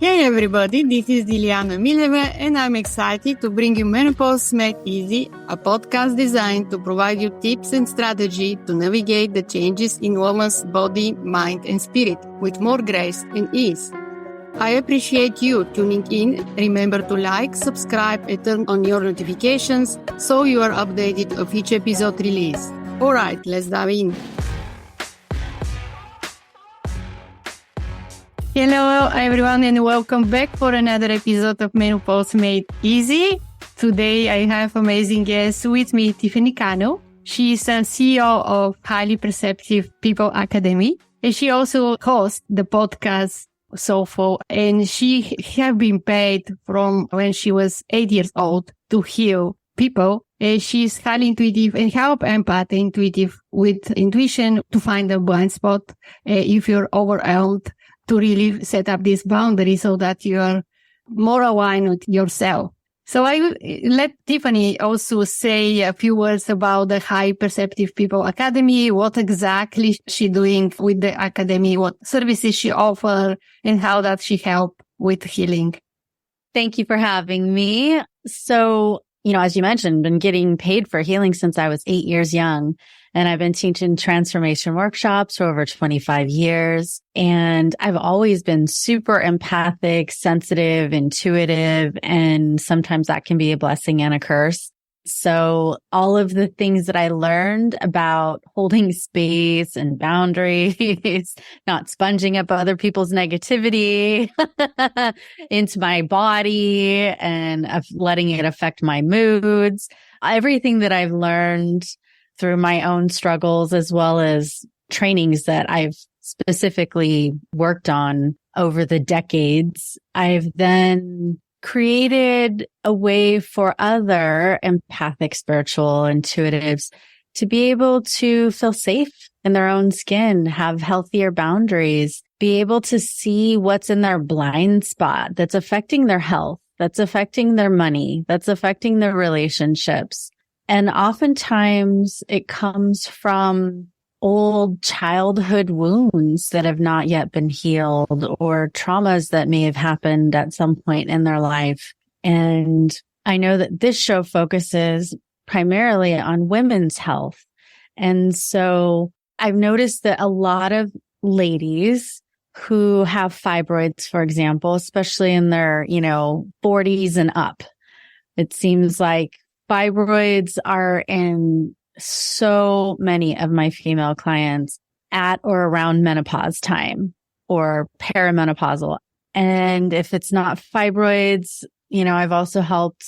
Hey everybody, this is Dilyana Mileva and I'm excited to bring you Menopause Made Easy, a podcast designed to provide you tips and strategy to navigate the changes in woman's body, mind and spirit with more grace and ease. I appreciate you tuning in. Remember to like, subscribe and turn on your notifications so you are updated of each episode release. Alright, let's dive in. Hello everyone and welcome back for another episode of Menopause Made Easy. Today I have amazing guest with me, Tiffany Cano. She is a CEO of Highly Perceptive People Academy and she also hosts the podcast SOFO, and she have been paid from when she was 8 years old to heal people. And she's highly intuitive and help empath intuitive with intuition to find a blind spot if you're overwhelmed, to really set up this boundary so that you are more aligned with yourself. So I will let Tiffany also say a few words about the High Perceptive People Academy, what exactly she doing with the academy, what services she offer, and how does she help with healing. Thank you for having me. So, as you mentioned, been getting paid for healing since I was 8 years young. And I've been teaching transformation workshops for over 25 years. And I've always been super empathic, sensitive, intuitive, and sometimes that can be a blessing and a curse. So all of the things that I learned about holding space and boundaries, not sponging up other people's negativity into my body and letting it affect my moods, everything that I've learned through my own struggles, as well as trainings that I've specifically worked on over the decades, I've then created a way for other empathic, spiritual intuitives to be able to feel safe in their own skin, have healthier boundaries, be able to see what's in their blind spot that's affecting their health, that's affecting their money, that's affecting their relationships. And oftentimes it comes from old childhood wounds that have not yet been healed or traumas that may have happened at some point in their life. And I know that this show focuses primarily on women's health. And so I've noticed that a lot of ladies who have fibroids, for example, especially in their, 40s and up, it seems like fibroids are in so many of my female clients at or around menopause time or perimenopausal. And if it's not fibroids, I've also helped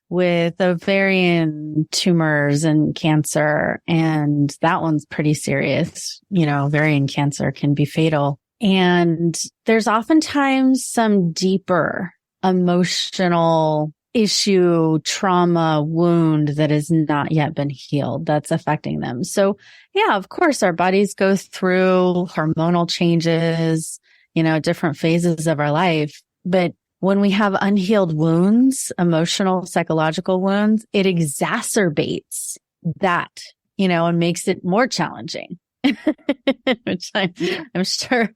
with ovarian tumors and cancer. And that one's pretty serious. Ovarian cancer can be fatal. And there's oftentimes some deeper emotional issue, trauma, wound that has not yet been healed that's affecting them. So yeah, of course, our bodies go through hormonal changes, different phases of our life. But when we have unhealed wounds, emotional, psychological wounds, it exacerbates that, and makes it more challenging. Which I'm sure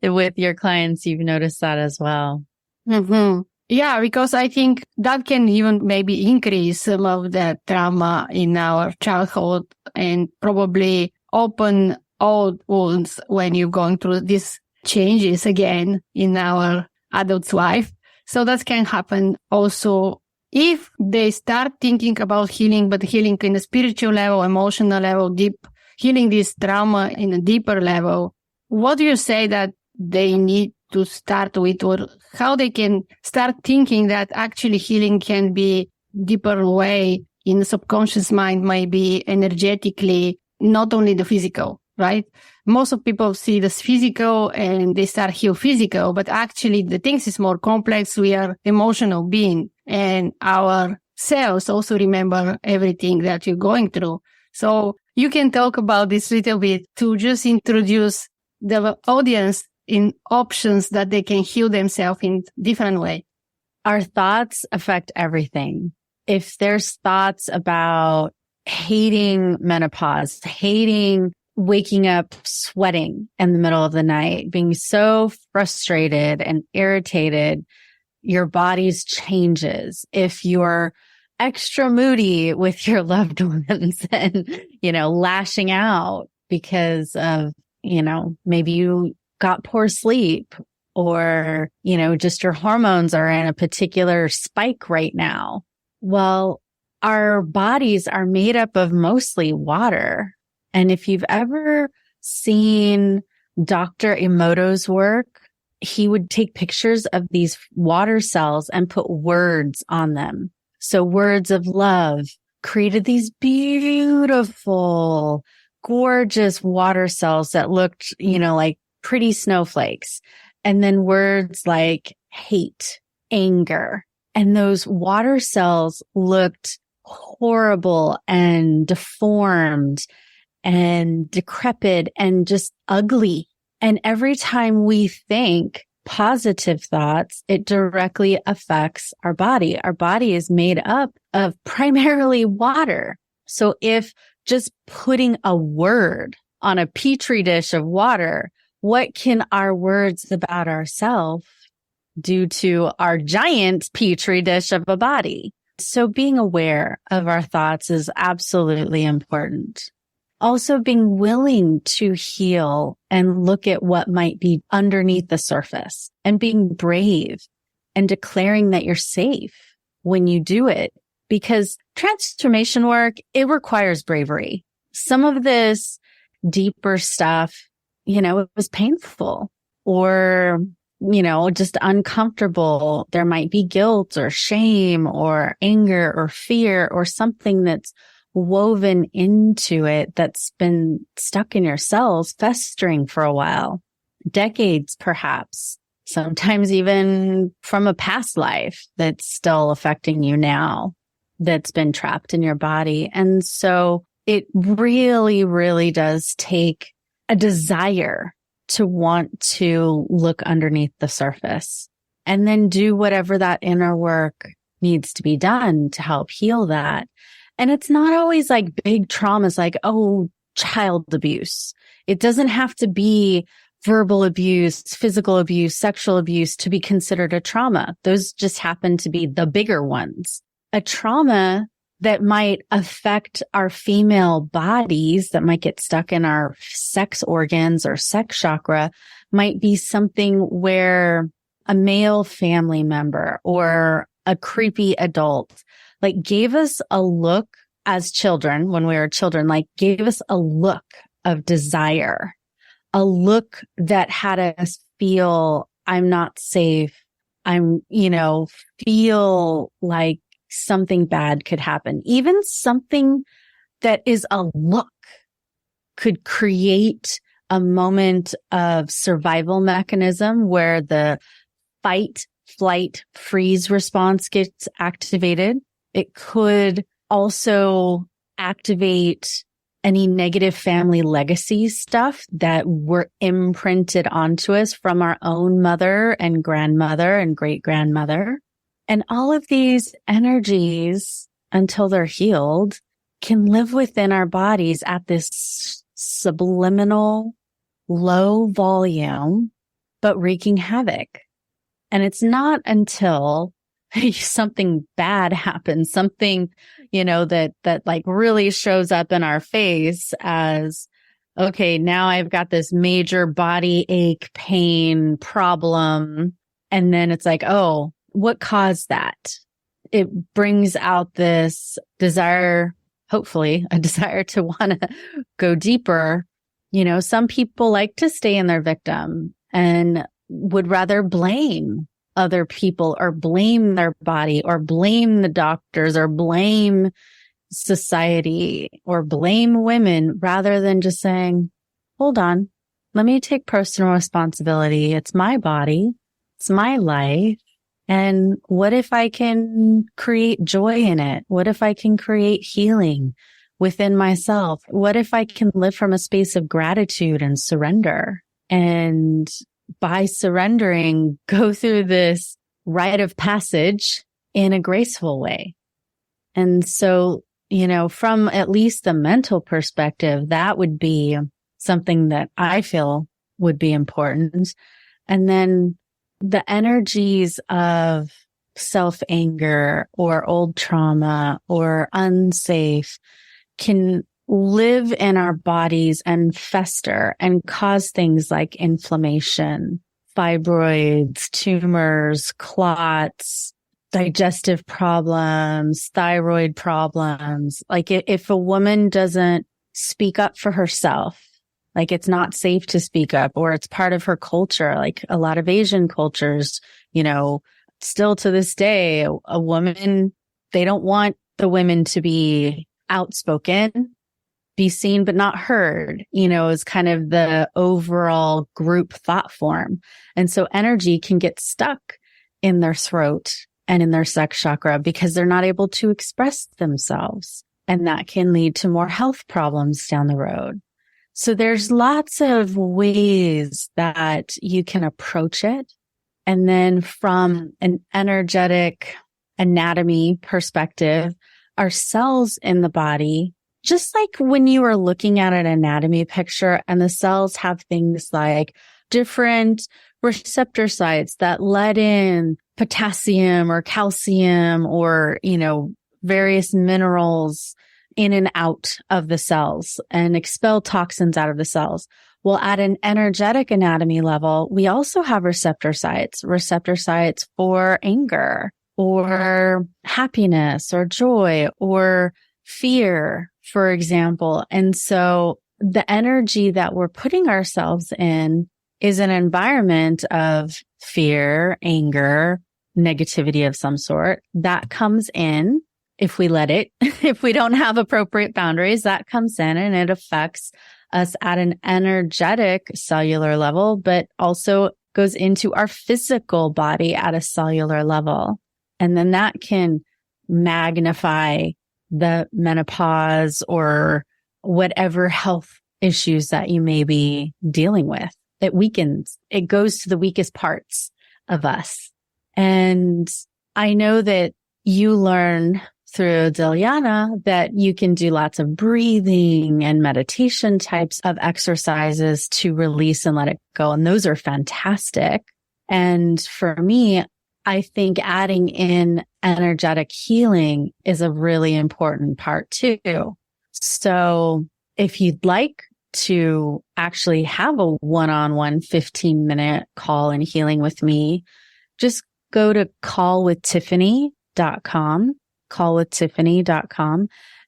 with your clients, you've noticed that as well. Mm-hmm. Yeah, because I think that can even maybe increase some of the trauma in our childhood and probably open old wounds when you're going through these changes again in our adult life. So that can happen also if they start thinking about healing, but healing in a spiritual level, emotional level, deep, healing this trauma in a deeper level. What do you say that they need to start with, or how they can start thinking that actually healing can be deeper way in the subconscious mind, maybe energetically, not only the physical, right? Most of people see this physical and they start heal physical, but actually the things is more complex. We are emotional being and our cells also remember everything that you're going through. So you can talk about this a little bit to just introduce the audience in options that they can heal themselves in different way. Our thoughts affect everything. If there's thoughts about hating menopause, hating waking up sweating in the middle of the night, being so frustrated and irritated, your body's changes. If you're extra moody with your loved ones and, lashing out because of, maybe you got poor sleep or, just your hormones are in a particular spike right now. Well, our bodies are made up of mostly water. And if you've ever seen Dr. Emoto's work, he would take pictures of these water cells and put words on them. So words of love created these beautiful, gorgeous water cells that looked, like pretty snowflakes. And then words like hate, anger. And those water cells looked horrible and deformed and decrepit and just ugly. And every time we think positive thoughts, it directly affects our body. Our body is made up of primarily water. So if just putting a word on a petri dish of water, what can our words about ourselves do to our giant petri dish of a body? So being aware of our thoughts is absolutely important. Also being willing to heal and look at what might be underneath the surface and being brave and declaring that you're safe when you do it, because transformation work, it requires bravery. Some of this deeper stuff, it was painful or, just uncomfortable. There might be guilt or shame or anger or fear or something that's woven into it that's been stuck in your cells, festering for a while, decades perhaps, sometimes even from a past life that's still affecting you now, that's been trapped in your body. And so it really, really does take a desire to want to look underneath the surface and then do whatever that inner work needs to be done to help heal that. And it's not always like big traumas like, child abuse. It doesn't have to be verbal abuse, physical abuse, sexual abuse to be considered a trauma. Those just happen to be the bigger ones. A trauma that might affect our female bodies, that might get stuck in our sex organs or sex chakra, might be something where a male family member or a creepy adult gave us a look as children when we were children, gave us a look of desire, a look that had us feel I'm not safe. Feel like something bad could happen. Even something that is a look could create a moment of survival mechanism where the fight, flight, freeze response gets activated. It could also activate any negative family legacy stuff that were imprinted onto us from our own mother and grandmother and great grandmother. And all of these energies, until they're healed, can live within our bodies at this subliminal, low volume, but wreaking havoc. And it's not until something bad happens, something, that really shows up in our face as, okay, now I've got this major body ache, pain problem. And then it's like, oh, what caused that? It brings out this desire, hopefully a desire to want to go deeper. Some people like to stay in their victim and would rather blame other people or blame their body or blame the doctors or blame society or blame women rather than just saying, hold on, let me take personal responsibility. It's my body. It's my life. And what if I can create joy in it? What if I can create healing within myself? What if I can live from a space of gratitude and surrender? And by surrendering, go through this rite of passage in a graceful way. And so, from at least the mental perspective, that would be something that I feel would be important. And then the energies of self-anger or old trauma or unsafe can live in our bodies and fester and cause things like inflammation, fibroids, tumors, clots, digestive problems, thyroid problems. Like if a woman doesn't speak up for herself, like it's not safe to speak up, or it's part of her culture, like a lot of Asian cultures, still to this day, a woman, they don't want the women to be outspoken, be seen but not heard, is kind of the overall group thought form. And so energy can get stuck in their throat and in their sex chakra because they're not able to express themselves. And that can lead to more health problems down the road. So there's lots of ways that you can approach it. And then from an energetic anatomy perspective, our cells in the body, just like when you are looking at an anatomy picture and the cells have things like different receptor sites that let in potassium or calcium or, various minerals in and out of the cells and expel toxins out of the cells. Well, at an energetic anatomy level, we also have receptor sites for anger or happiness or joy or fear, for example. And so the energy that we're putting ourselves in is an environment of fear, anger, negativity of some sort that comes in. If we let it, if we don't have appropriate boundaries, that comes in and it affects us at an energetic cellular level, but also goes into our physical body at a cellular level. And then that can magnify the menopause or whatever health issues that you may be dealing with. It weakens. It goes to the weakest parts of us. And I know that you learn through Dilyana that you can do lots of breathing and meditation types of exercises to release and let it go. And those are fantastic. And for me, I think adding in energetic healing is a really important part too. So if you'd like to actually have a one-on-one 15-minute call and healing with me, just go to callwithtiffany.com,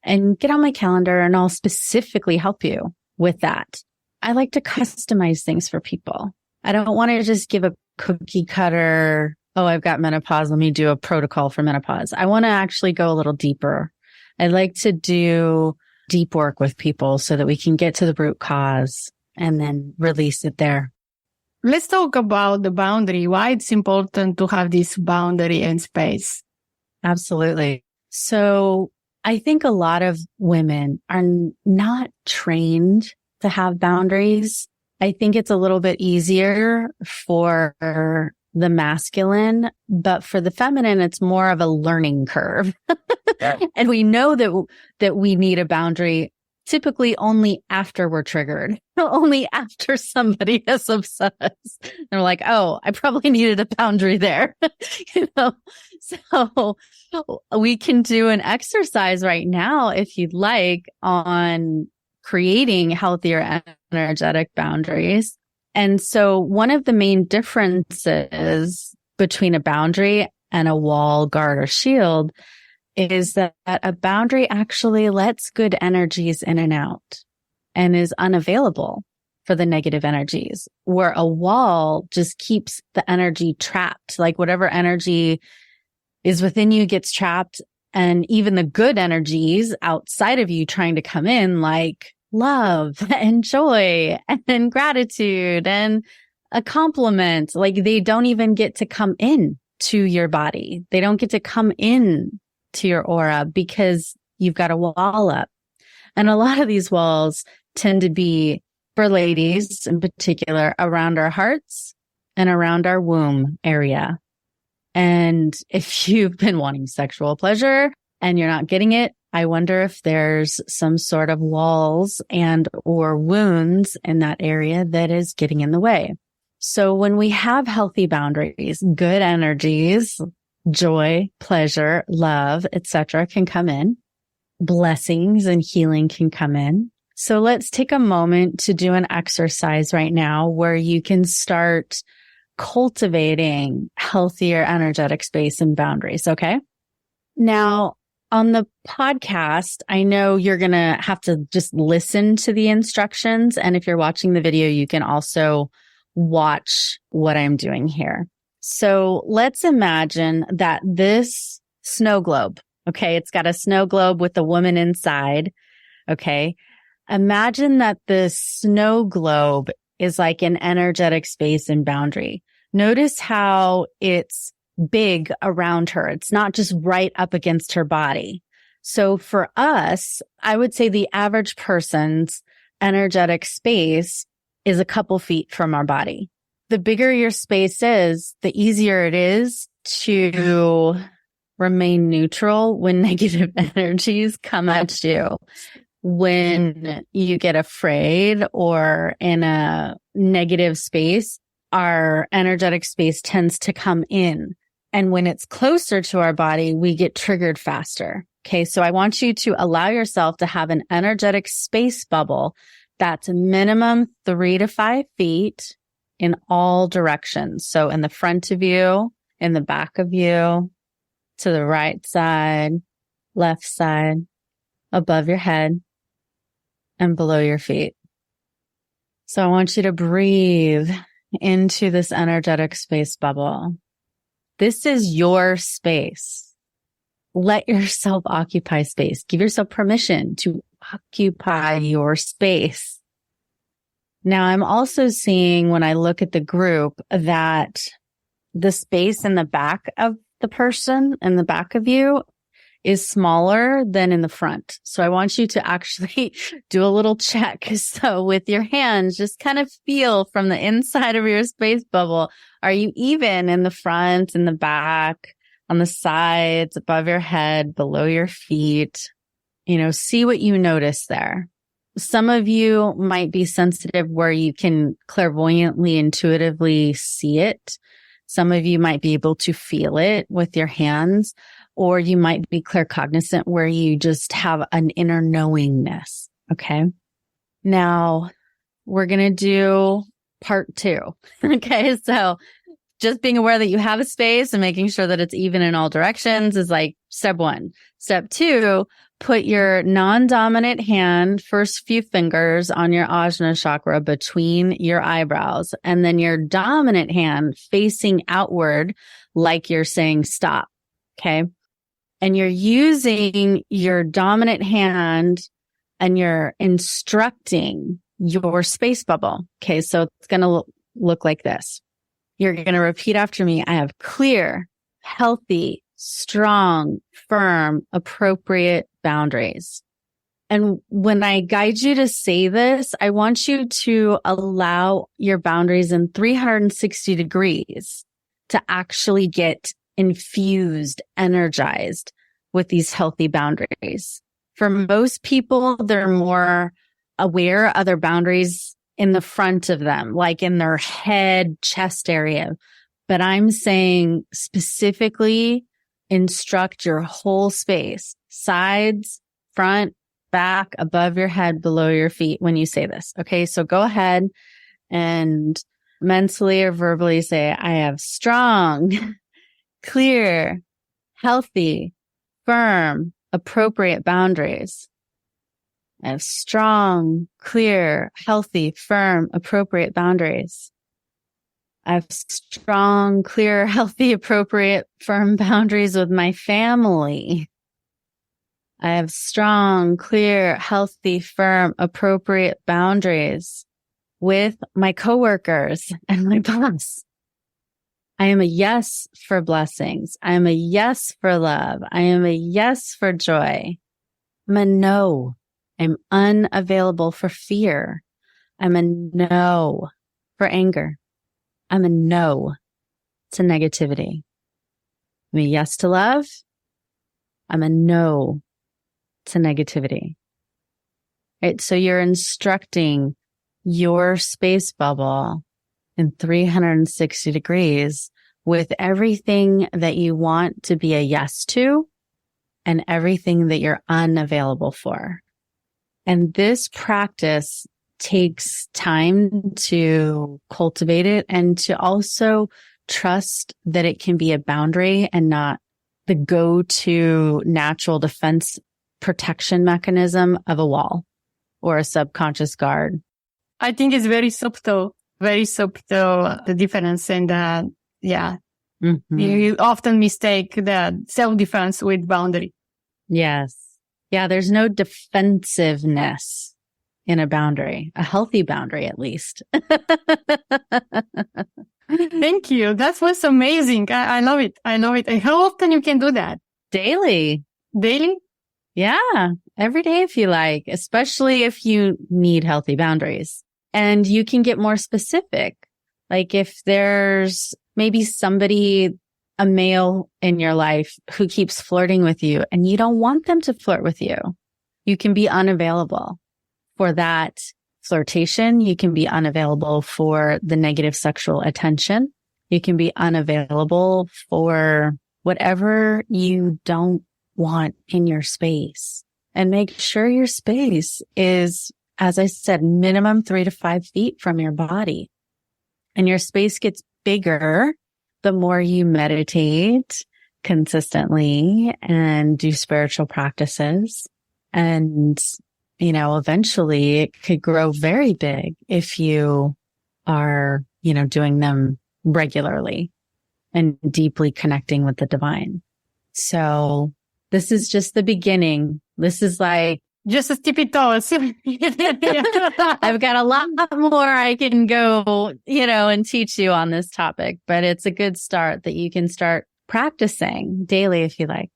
and get on my calendar and I'll specifically help you with that. I like to customize things for people. I don't want to just give a cookie cutter, oh, I've got menopause, let me do a protocol for menopause. I want to actually go a little deeper. I like to do deep work with people so that we can get to the root cause and then release it there. Let's talk about the boundary, why it's important to have this boundary and space. Absolutely. So I think a lot of women are not trained to have boundaries. I think it's a little bit easier for the masculine, but for the feminine, it's more of a learning curve. And we know that we need a boundary typically only after we're triggered, only after somebody has upset us. They're like, oh, I probably needed a boundary there. So we can do an exercise right now, if you'd like, on creating healthier energetic boundaries. And so one of the main differences between a boundary and a wall, guard, or shield is that a boundary actually lets good energies in and out and is unavailable for the negative energies, where a wall just keeps the energy trapped. Like whatever energy is within you gets trapped, and even the good energies outside of you trying to come in, like love and joy and gratitude and a compliment, like they don't even get to come in to your body. They don't get to come in to your aura because you've got a wall up. And a lot of these walls tend to be, for ladies in particular, around our hearts and around our womb area. And if you've been wanting sexual pleasure and you're not getting it, I wonder if there's some sort of walls and or wounds in that area that is getting in the way. So when we have healthy boundaries, good energies, joy, pleasure, love, etc., can come in. Blessings and healing can come in. So let's take a moment to do an exercise right now where you can start cultivating healthier energetic space and boundaries. Okay. Now, on the podcast, I know you're going to have to just listen to the instructions. And if you're watching the video, you can also watch what I'm doing here. So let's imagine that this snow globe, okay, it's got a snow globe with a woman inside. Okay. Imagine that the snow globe is like an energetic space and boundary. Notice how it's big around her. It's not just right up against her body. So for us, I would say the average person's energetic space is a couple feet from our body. The bigger your space is, the easier it is to remain neutral when negative energies come at you. When you get afraid or in a negative space, our energetic space tends to come in. And when it's closer to our body, we get triggered faster. Okay. So I want you to allow yourself to have an energetic space bubble that's minimum 3 to 5 feet in all directions. So in the front of you, in the back of you, to the right side, left side, above your head, and below your feet. So I want you to breathe into this energetic space bubble. This is your space. Let yourself occupy space. Give yourself permission to occupy your space. Now, I'm also seeing when I look at the group that the space in the back of the person, in the back of you, is smaller than in the front. So I want you to actually do a little check. So with your hands, just kind of feel from the inside of your space bubble. Are you even in the front, in the back, on the sides, above your head, below your feet? See what you notice there. Some of you might be sensitive where you can clairvoyantly, intuitively see it. Some of you might be able to feel it with your hands, or you might be claircognizant where you just have an inner knowingness. Okay. Now we're going to do part 2. Okay. So just being aware that you have a space and making sure that it's even in all directions is like step 1. Step 2, put your non-dominant hand, first few fingers on your Ajna chakra between your eyebrows, and then your dominant hand facing outward like you're saying stop. Okay. And you're using your dominant hand and you're instructing your space bubble. Okay. So it's going to look like this. You're going to repeat after me. I have clear, healthy, strong, firm, appropriate boundaries. And when I guide you to say this, I want you to allow your boundaries in 360 degrees to actually get infused, energized with these healthy boundaries. For most people, they're more aware of their boundaries in the front of them, like in their head, chest area. But I'm saying specifically instruct your whole space, sides, front, back, above your head, below your feet when you say this. Okay. So go ahead and mentally or verbally say, I have strong, clear, healthy, firm, appropriate boundaries. I have strong, clear, healthy, firm, appropriate boundaries. I have strong, clear, healthy, appropriate, firm boundaries with my family. I have strong, clear, healthy, firm, appropriate boundaries with my coworkers and my boss. I am a yes for blessings. I am a yes for love. I am a yes for joy. I'm a no. I'm unavailable for fear. I'm a no for anger. I'm a no to negativity. I'm a yes to love. I'm a no to negativity. Right? So you're instructing your space bubble in 360 degrees with everything that you want to be a yes to and everything that you're unavailable for. And this practice takes time to cultivate it and to also trust that it can be a boundary and not the go-to natural defense protection mechanism of a wall or a subconscious guard. I think it's very subtle, the difference. And you often mistake the self-defense with boundary. Yes. Yeah, there's no defensiveness in a boundary, a healthy boundary at least. Thank you. That was amazing. I love it. I love it. And how often you can do that? Daily. Daily? Yeah, every day if you like, especially if you need healthy boundaries. And you can get more specific. Like if there's maybe somebody, a male in your life who keeps flirting with you and you don't want them to flirt with you, you can be unavailable for that flirtation. You can be unavailable for the negative sexual attention. You can be unavailable for whatever you don't want in your space. And make sure your space is, as I said, minimum 3 to 5 feet from your body. And your space gets bigger the more you meditate consistently and do spiritual practices. And, eventually it could grow very big if you are, doing them regularly and deeply connecting with the divine. So this is just the beginning. This is like just a tippy toes. I've got a lot more I can go, and teach you on this topic, but it's a good start that you can start practicing daily if you like.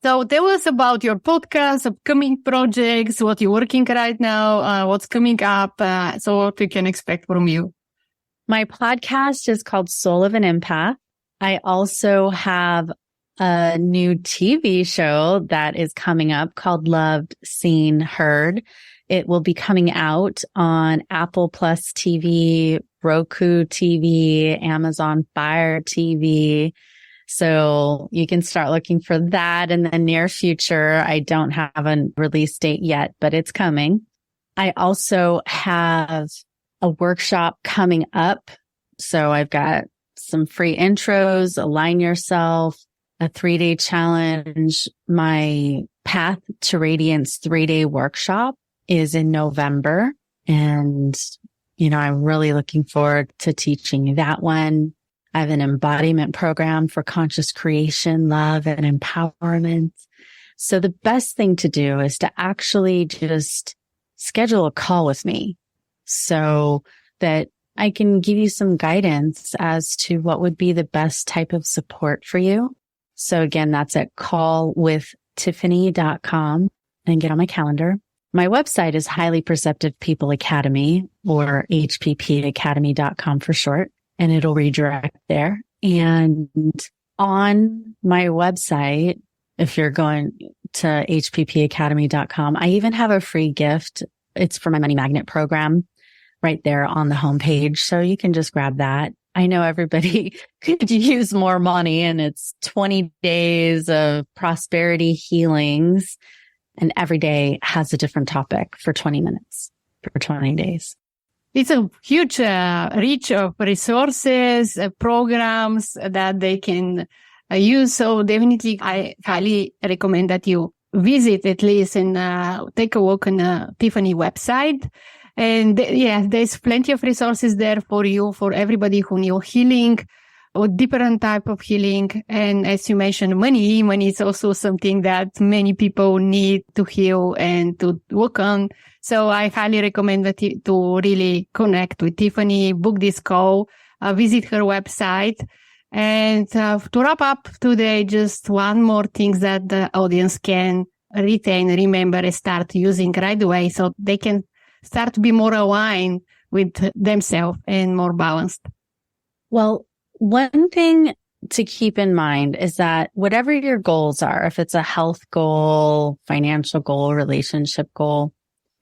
So tell us about your podcast, upcoming projects, what you're working right now, what's coming up, so what we can expect from you. My podcast is called Soul of an Empath. I also have a new TV show that is coming up called Loved, Seen, Heard. It will be coming out on Apple Plus TV, Roku TV, Amazon Fire TV. So you can start looking for that in the near future. I don't have a release date yet, but it's coming. I also have a workshop coming up. So I've got some free intros, Align Yourself, a 3-day challenge. My Path to Radiance 3-day workshop is in November. And, I'm really looking forward to teaching that one. I have an embodiment program for conscious creation, love, and empowerment. So the best thing to do is to actually just schedule a call with me so that I can give you some guidance as to what would be the best type of support for you. So again, that's at callwithtiffany.com and get on my calendar. My website is Highly Perceptive People Academy, or hppacademy.com for short, and it'll redirect there. And on my website, if you're going to hppacademy.com, I even have a free gift. It's for my money magnet program right there on the homepage. So you can just grab that. I know everybody could use more money, and it's 20 days of prosperity healings. And every day has a different topic for 20 minutes for 20 days. It's a huge reach of resources, programs that they can use. So definitely, I highly recommend that you visit at least and take a walk on Tiffany website. And there's plenty of resources there for you, for everybody who needs healing or different type of healing. And as you mentioned, money is also something that many people need to heal and to work on. So I highly recommend that to really connect with Tiffany, book this call, visit her website. And to wrap up today, just one more thing that the audience can retain, remember, and start using right away so they can start to be more aligned with themselves and more balanced. Well, one thing to keep in mind is that whatever your goals are, if it's a health goal, financial goal, relationship goal,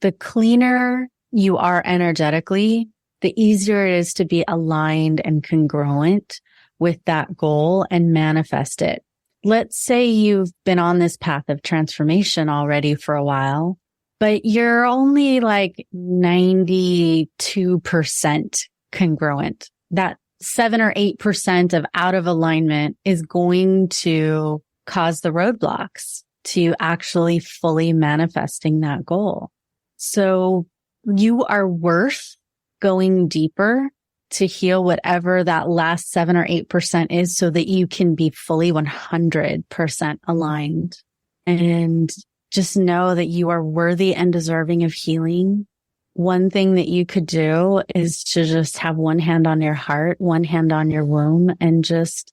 the cleaner you are energetically, the easier it is to be aligned and congruent with that goal and manifest it. Let's say you've been on this path of transformation already for a while, but you're only like 92% congruent. That 7 or 8% of out of alignment is going to cause the roadblocks to actually fully manifesting that goal. So you are worth going deeper to heal whatever that last 7 or 8% is so that you can be fully 100% aligned. And just know that you are worthy and deserving of healing. One thing that you could do is to just have one hand on your heart, one hand on your womb, and just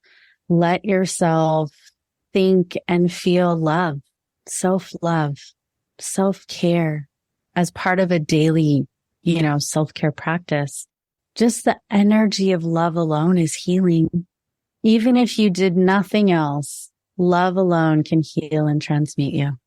let yourself think and feel love, self-love, self-care as part of a daily, self-care practice. Just the energy of love alone is healing. Even if you did nothing else, love alone can heal and transmute you.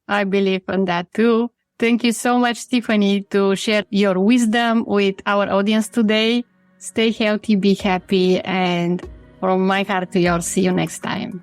I believe in that too. Thank you so much, Tiffany, to share your wisdom with our audience today. Stay healthy, be happy, and from my heart to yours, see you next time.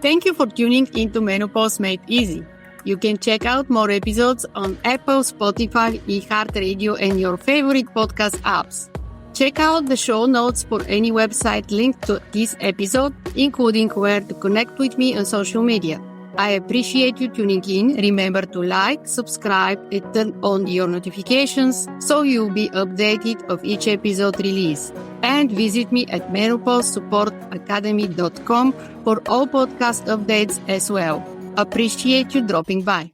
Thank you for tuning into Menopause Made Easy. You can check out more episodes on Apple, Spotify, iHeartRadio, and your favorite podcast apps. Check out the show notes for any website linked to this episode, including where to connect with me on social media. I appreciate you tuning in. Remember to like, subscribe, and turn on your notifications so you'll be updated of each episode release. And visit me at menopausesupportacademy.com for all podcast updates as well. Appreciate you dropping by.